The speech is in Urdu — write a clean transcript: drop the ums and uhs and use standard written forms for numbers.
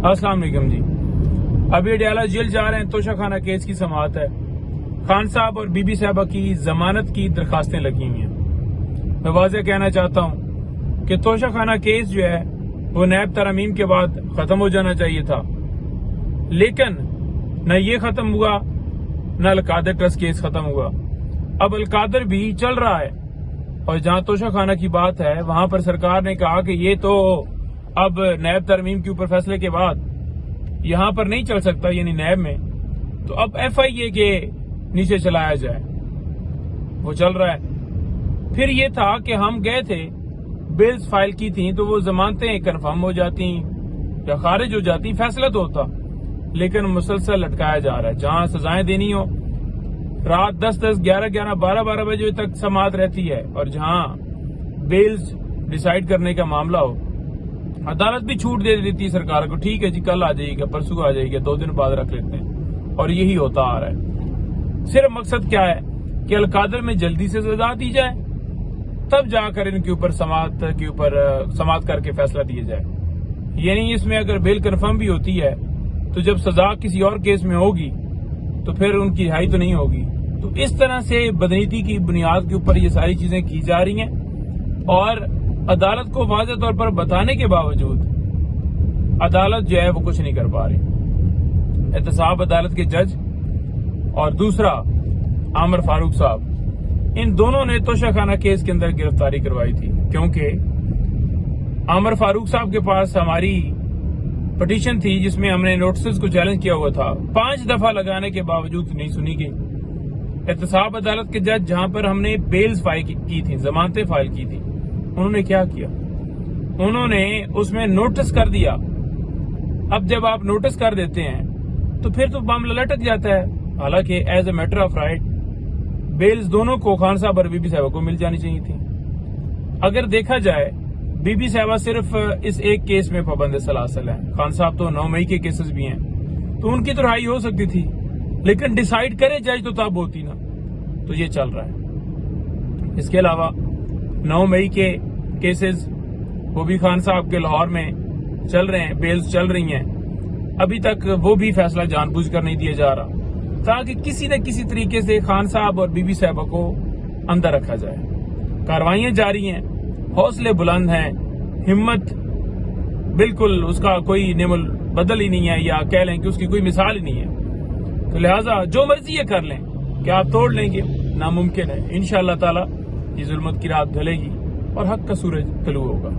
السلام علیکم جی. ابھی اڈیالہ جیل جا رہے ہیں. توشہ خانہ کیس کی سماعت ہے. خان صاحب اور بی بی صاحبہ کی ضمانت کی درخواستیں لگی ہوئی ہیں. میں واضح کہنا چاہتا ہوں کہ توشہ خانہ کیس جو ہے وہ نیب ترامیم کے بعد ختم ہو جانا چاہیے تھا، لیکن نہ یہ ختم ہوا نہ القادر ٹرسٹ کیس ختم ہوا. اب القادر بھی چل رہا ہے، اور جہاں توشہ خانہ کی بات ہے وہاں پر سرکار نے کہا کہ یہ تو اب نیب ترمیم کے اوپر فیصلے کے بعد یہاں پر نہیں چل سکتا، یعنی نیب میں، تو اب ایف آئی اے کے نیچے چلایا جائے. وہ چل رہا ہے. پھر یہ تھا کہ ہم گئے تھے، بلز فائل کی تھیں تو وہ ضمانتیں کنفرم ہو جاتی یا خارج ہو جاتی، فیصلہ تو ہوتا، لیکن مسلسل لٹکایا جا رہا ہے. جہاں سزائیں دینی ہو رات 10-10 11-11 12-12 بجے تک سماعت رہتی ہے، اور جہاں بیلز ڈیسائیڈ کرنے کا معاملہ ہو عدالت بھی چھوٹ دے دیتی ہے سرکار کو، ٹھیک ہے جی کل آ جائے گا، پرسوں آ جائے گا، 2 دن بعد رکھ لیتے ہیں، اور یہی ہوتا آ رہا ہے. صرف مقصد کیا ہے کہ القادر میں جلدی سے سزا دی جائے، تب جا کر ان کے اوپر سماعت کر کے فیصلہ دیا جائے. یعنی اس میں اگر بیل کنفرم بھی ہوتی ہے تو جب سزا کسی اور کیس میں ہوگی تو پھر ان کی رہائی تو نہیں ہوگی. تو اس طرح سے بدنیتی کی بنیاد کے اوپر یہ ساری چیزیں کی جا رہی ہیں، اور عدالت کو واضح طور پر بتانے کے باوجود عدالت جو ہے وہ کچھ نہیں کر پا رہی. احتساب عدالت کے جج اور دوسرا عامر فاروق صاحب، ان دونوں نے توشہ خانہ کیس کے اندر گرفتاری کروائی تھی، کیونکہ عامر فاروق صاحب کے پاس ہماری پٹیشن تھی جس میں ہم نے نوٹسز کو چیلنج کیا ہوا تھا. 5 دفعہ لگانے کے باوجود نہیں سنی گئی. احتساب عدالت کے جج جہاں پر ہم نے بیلز فائل کی تھی، ضمانتیں فائل کی تھی، انہوں نے کیا کیا؟ انہوں نے اس میں نوٹس کر دیا. اب جب آپ نوٹس کر دیتے ہیں تو پھر تو معاملہ لٹک جاتا ہے. حالانکہ as a matter of right bells دونوں کو، خان صاحب اور بی بی صاحبہ کو، مل جانی چاہیے تھی. اگر دیکھا جائے بی بی صاحبہ صرف اس ایک کیس میں پابند سلاسل ہیں، خان صاحب تو 9 مئی کے کیسز بھی ہیں، تو ان کی تو رہائی ہو سکتی تھی، لیکن ڈیسائیڈ کرے جج تو تب ہوتی نا. تو یہ چل رہا ہے. اس کے علاوہ 9 مئی کے کیسز وہ بھی خان صاحب کے لاہور میں چل رہے ہیں، بیلز چل رہی ہیں. ابھی تک وہ بھی فیصلہ جان بوجھ کر نہیں دیا جا رہا، تاکہ کسی نہ کسی طریقے سے خان صاحب اور بی بی صاحبہ کو اندر رکھا جائے. کاروائیاں جاری ہیں، حوصلے بلند ہیں، ہمت بالکل اس کا کوئی نعم بدل ہی نہیں ہے، یا کہہ لیں کہ اس کی کوئی مثال ہی نہیں ہے. تو لہٰذا جو مرضی یہ کر لیں کہ آپ توڑ لیں گے، ناممکن ہے. انشاءاللہ تعالی یہ ظلمت کی رات ڈھلے گی اور حق کا سورج طلوع ہوگا.